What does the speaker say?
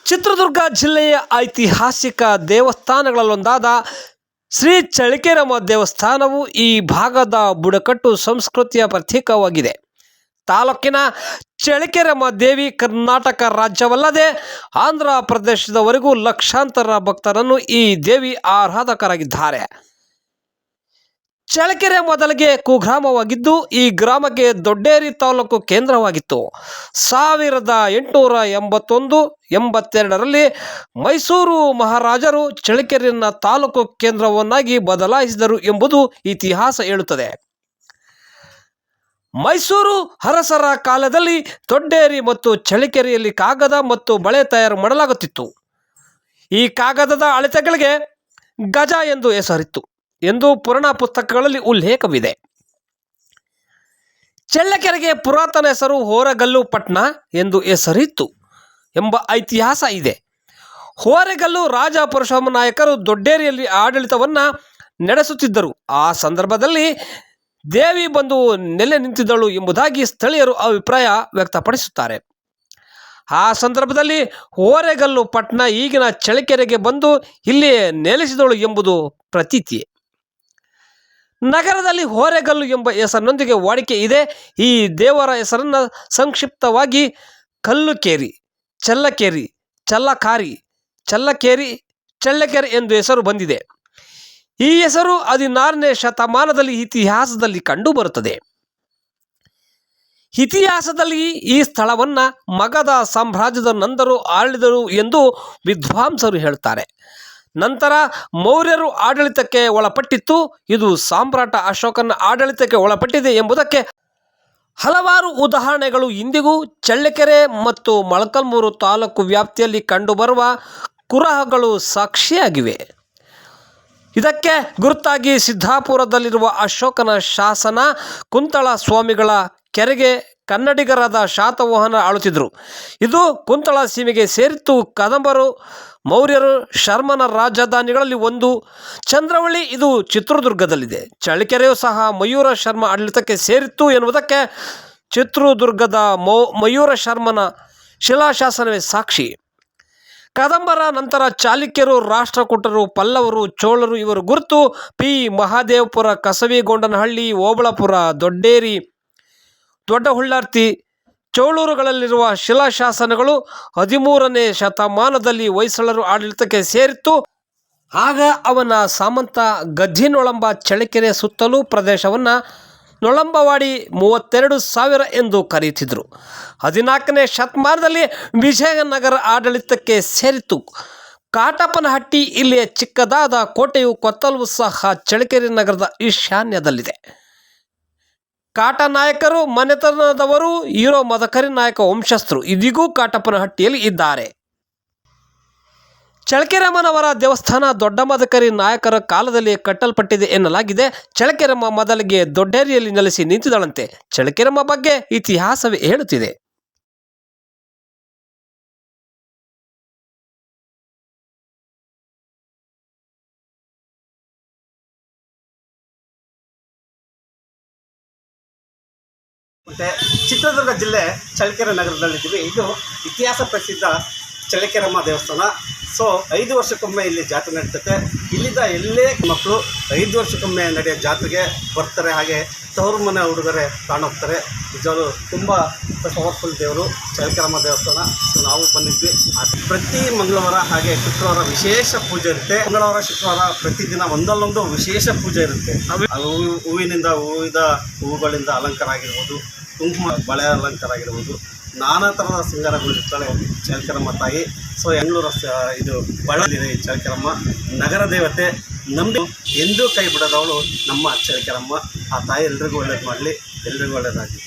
ಚಿತ್ರದುರ್ಗ ಜಿಲ್ಲೆಯ ಐತಿಹಾಸಿಕ ದೇವಸ್ಥಾನಗಳಲ್ಲೊಂದಾದ ಶ್ರೀ ಚಳ್ಳಕೆರೆಮ್ಮ ದೇವಸ್ಥಾನವು ಈ ಭಾಗದ ಬುಡಕಟ್ಟು ಸಂಸ್ಕೃತಿಯ ಪ್ರತೀಕವಾಗಿದೆ. ತಾಲೂಕಿನ ಚಳ್ಳಕೆರೆಮ್ಮ ದೇವಿ ಕರ್ನಾಟಕ ರಾಜ್ಯವಲ್ಲದೆ ಆಂಧ್ರ ಪ್ರದೇಶದವರೆಗೂ ಲಕ್ಷಾಂತರ ಭಕ್ತರನ್ನು ಈ ದೇವಿ ಆರಾಧಕರಾಗಿದ್ದಾರೆ. ಚಳ್ಳಕೆರೆ ಮೊದಲಿಗೆ ಕುಗ್ರಾಮವಾಗಿದ್ದು ಈ ಗ್ರಾಮಕ್ಕೆ ದೊಡ್ಡೇರಿ ತಾಲೂಕು ಕೇಂದ್ರವಾಗಿತ್ತು. 1881-82ರಲ್ಲಿ ಮೈಸೂರು ಮಹಾರಾಜರು ಚಳ್ಳಕೆರೆಯನ್ನು ತಾಲೂಕು ಕೇಂದ್ರವನ್ನಾಗಿ ಬದಲಾಯಿಸಿದರು ಎಂಬುದು ಇತಿಹಾಸ ಹೇಳುತ್ತದೆ. ಮೈಸೂರು ಅರಸರ ಕಾಲದಲ್ಲಿ ದೊಡ್ಡೇರಿ ಮತ್ತು ಚಳ್ಳಕೆರೆಯಲ್ಲಿ ಕಾಗದ ಮತ್ತು ಬಳೆ ತಯಾರು ಮಾಡಲಾಗುತ್ತಿತ್ತು. ಈ ಕಾಗದದ ಅಳತೆಗಳಿಗೆ ಗಜ ಎಂದು ಹೆಸರಿತ್ತು ಎಂದು ಪುರಾಣ ಪುಸ್ತಕಗಳಲ್ಲಿ ಉಲ್ಲೇಖವಿದೆ. ಚಳ್ಳಕೆರೆಗೆ ಪುರಾತನ ಹೆಸರು ಹೋರಗಲ್ಲು ಪಟ್ಟಣ ಎಂದು ಹೆಸರಿತ್ತು ಎಂಬ ಇತಿಹಾಸ ಇದೆ. ಹೋರೆಗಲ್ಲು ರಾಜ ಪರಶುರಾಮ ನಾಯಕರು ದೊಡ್ಡೇರಿಯಲ್ಲಿ ಆಡಳಿತವನ್ನು ನಡೆಸುತ್ತಿದ್ದರು. ಆ ಸಂದರ್ಭದಲ್ಲಿ ದೇವಿ ಬಂದು ನೆಲೆ ನಿಂತಿದ್ದಳು ಎಂಬುದಾಗಿ ಸ್ಥಳೀಯರು ಅಭಿಪ್ರಾಯ ವ್ಯಕ್ತಪಡಿಸುತ್ತಾರೆ. ಆ ಸಂದರ್ಭದಲ್ಲಿ ಹೋರೆಗಲ್ಲು ಪಟ್ಟಣ ಈಗಿನ ಚಳ್ಳಕೆರೆಗೆ ಬಂದು ಇಲ್ಲಿ ನೆಲೆಸಿದಳು ಎಂಬುದು ಪ್ರತೀತಿ. ನಗರದಲ್ಲಿ ಹೋರೆಗಲ್ಲು ಎಂಬ ಹೆಸರಿನೊಂದಿಗೆ ವಾಡಿಕೆ ಇದೆ. ಈ ದೇವರ ಹೆಸರನ್ನು ಸಂಕ್ಷಿಪ್ತವಾಗಿ ಕಲ್ಲುಕೇರಿ, ಚಳ್ಳಕೇರಿ, ಚಲ್ಲಕಾರಿ, ಚಳ್ಳಕೇರಿ, ಚಳ್ಳಕೆರೆ ಎಂದು ಹೆಸರು ಬಂದಿದೆ. ಈ ಹೆಸರು 16ನೇ ಶತಮಾನದಲ್ಲಿ ಇತಿಹಾಸದಲ್ಲಿ ಕಂಡುಬರುತ್ತದೆ. ಇತಿಹಾಸದಲ್ಲಿ ಈ ಸ್ಥಳವನ್ನು ಮಗಧ ಸಾಮ್ರಾಜ್ಯದ ನಂದರು ಆಳಿದರು ಎಂದು ವಿದ್ವಾಂಸರು ಹೇಳ್ತಾರೆ. ನಂತರ ಮೌರ್ಯರು ಆಡಳಿತಕ್ಕೆ ಒಳಪಟ್ಟಿತ್ತು. ಇದು ಸಾಮ್ರಾಟ ಅಶೋಕನ ಆಡಳಿತಕ್ಕೆ ಒಳಪಟ್ಟಿದೆ ಎಂಬುದಕ್ಕೆ ಹಲವಾರು ಉದಾಹರಣೆಗಳು ಇಂದಿಗೂ ಚಳ್ಳಕೆರೆ ಮತ್ತು ಮೊಳಕಾಲ್ಮೂರು ತಾಲೂಕು ವ್ಯಾಪ್ತಿಯಲ್ಲಿ ಕಂಡುಬರುವ ಕುರುಹುಗಳು ಸಾಕ್ಷಿಯಾಗಿವೆ. ಇದಕ್ಕೆ ಗುರುತಾಗಿ ಸಿದ್ದಾಪುರದಲ್ಲಿರುವ ಅಶೋಕನ ಶಾಸನ ಕುಂತಳ ಸ್ವಾಮಿಗಳ ಕೆರೆಗೆ ಕನ್ನಡಿಗರಾದ ಶಾತವಾಹನ ಆಳುತ್ತಿದ್ದರು. ಇದು ಕುಂತಳ ಸೀಮೆಗೆ ಸೇರಿತ್ತು. ಕದಂಬರು, ಮೌರ್ಯರು, ಶರ್ಮನ ರಾಜಧಾನಿಗಳಲ್ಲಿ ಒಂದು. ಚಂದ್ರವಳ್ಳಿ ಇದು ಚಿತ್ರದುರ್ಗದಲ್ಲಿದೆ. ಚಳ್ಳಕೆರೆಯೂ ಸಹ ಮಯೂರ ಶರ್ಮ ಆಡಳಿತಕ್ಕೆ ಸೇರಿತ್ತು ಎನ್ನುವುದಕ್ಕೆ ಚಿತ್ರದುರ್ಗದ ಮಯೂರ ಶರ್ಮನ ಶಿಲಾಶಾಸನವೇ ಸಾಕ್ಷಿ. ಕದಂಬರ ನಂತರ ಚಾಲುಕ್ಯರು, ರಾಷ್ಟ್ರಕೂಟರು, ಪಲ್ಲವರು, ಚೋಳರು ಇವರ ಗುರುತು ಪಿ. ಮಹಾದೇವಪುರ, ಕಸವಿಗೊಂಡನಹಳ್ಳಿ, ಓಬಳಾಪುರ, ದೊಡ್ಡೇರಿ, ದೊಡ್ಡಹುಳ್ಳರ್ತಿ, ಚೋಳೂರುಗಳಲ್ಲಿರುವ ಶಿಲಾಶಾಸನಗಳು 13ನೇ ಶತಮಾನದಲ್ಲಿ ಹೊಯ್ಸಳರು ಆಡಳಿತಕ್ಕೆ ಸೇರಿತ್ತು. ಆಗ ಅವನ ಸಾಮಂತ ಗದ್ದಿನೊಳಂಬ ಚಳ್ಳಕೆರೆ ಸುತ್ತಲೂ ಪ್ರದೇಶವನ್ನು ನೊಳಂಬವಾಡಿ 32,000 ಎಂದು ಕರೆಯುತ್ತಿದ್ದರು. 14ನೇ ಶತಮಾನದಲ್ಲಿ ವಿಜಯನಗರ ಆಡಳಿತಕ್ಕೆ ಸೇರಿತು. ಕಾಟಪ್ಪನಹಟ್ಟಿ ಇಲ್ಲಿಯ ಚಿಕ್ಕದಾದ ಕೋಟೆಯು ಕೊತ್ತಲವು ಸಹ ಚಳ್ಳಕೆರೆ ನಗರದ ಈಶಾನ್ಯದಲ್ಲಿದೆ. ಕಾಟನಾಯಕರು ಮನೆತನದವರು ಇರೋ ಮದಕರಿ ನಾಯಕ ವಂಶಸ್ಥರು ಇದೀಗೂ ಕಾಟಪ್ಪನಹಟ್ಟಿಯಲ್ಲಿ ಇದ್ದಾರೆ. ಚಳ್ಳಕೆರೆಮ್ಮನವರ ದೇವಸ್ಥಾನ ದೊಡ್ಡ ಮದಕರಿ ನಾಯಕರ ಕಾಲದಲ್ಲಿ ಕಟ್ಟಲ್ಪಟ್ಟಿದೆ ಎನ್ನಲಾಗಿದೆ. ಚಳ್ಳಕೆರೆಮ್ಮ ಮೊದಲಿಗೆ ದೊಡ್ಡೇರಿಯಲ್ಲಿ ನೆಲೆಸಿ ನಿಂತಿದ್ದಳಂತೆ. ಚಳ್ಳಕೆರೆಮ್ಮ ಬಗ್ಗೆ ಇತಿಹಾಸವೇ ಹೇಳುತ್ತಿದೆ. ಮತ್ತು ಚಿತ್ರದುರ್ಗ ಜಿಲ್ಲೆ ಚಳ್ಳಕೆರೆ ನಗರದಲ್ಲಿದ್ದೀವಿ. ಇದು ಇತಿಹಾಸ ಪ್ರಸಿದ್ಧ ಚಳ್ಳಕೆರೆಮ್ಮ ದೇವಸ್ಥಾನ. 5 ವರ್ಷಕ್ಕೊಮ್ಮೆ ಇಲ್ಲಿ ಜಾತ್ರೆ ನಡೀತದೆ. ಇಲ್ಲಿದ್ದ ಎಲ್ಲೇ ಮಕ್ಕಳು 5 ವರ್ಷಕ್ಕೊಮ್ಮೆ ನಡೆಯೋ ಜಾತ್ರೆಗೆ ಬರ್ತಾರೆ. ಹಾಗೆ ತವರು ಮನೆ ಹುಡುಗರೆ ಕಾಣೋಗ್ತಾರೆ. ನಿಜವಾಗ್ಲೂ ತುಂಬ ಪವರ್ಫುಲ್ ದೇವರು ಚಳ್ಳಕೆರೆಮ್ಮ ದೇವಸ್ಥಾನ. ನಾವು ಬಂದಿದ್ವಿ. ಪ್ರತಿ ಮಂಗಳವಾರ ಹಾಗೆ ಶುಕ್ರವಾರ ವಿಶೇಷ ಪೂಜೆ ಇರುತ್ತೆ. ಮಂಗಳವಾರ ಶುಕ್ರವಾರ ಪ್ರತಿದಿನ ಒಂದಲ್ಲೊಂದು ವಿಶೇಷ ಪೂಜೆ ಇರುತ್ತೆ. ಹೂವಿನಿಂದ ಹೂವುಗಳಿಂದ ಅಲಂಕಾರ ಆಗಿರ್ಬೋದು, ಕುಂಕುಮ ಬಳೆ ಅಲಂಕಾರ ಆಗಿರ್ಬೋದು, ನಾನಾ ಥರದ ಸಿಂಗಾರಗಳಿರ್ತಾಳೆ ಚಳ್ಳಕೆರೆಮ್ಮ ತಾಯಿ. ಎಂಗಳೂರು ಇದು ಬಳ್ಳಾರಿದೆ ಈ ಚಳ್ಳಕೆರೆಮ್ಮ ನಗರ ದೇವತೆ. ನಂಬಿ ಎಂದೂ ಕೈ ಬಿಡೋದವಳು ನಮ್ಮ ಚಳ್ಳಕೆರೆಮ್ಮ. ಆ ತಾಯಿ ಎಲ್ರಿಗೂ ಒಳ್ಳೇದು ಮಾಡಲಿ, ಎಲ್ರಿಗೂ ಒಳ್ಳೇದಾಗಲಿ.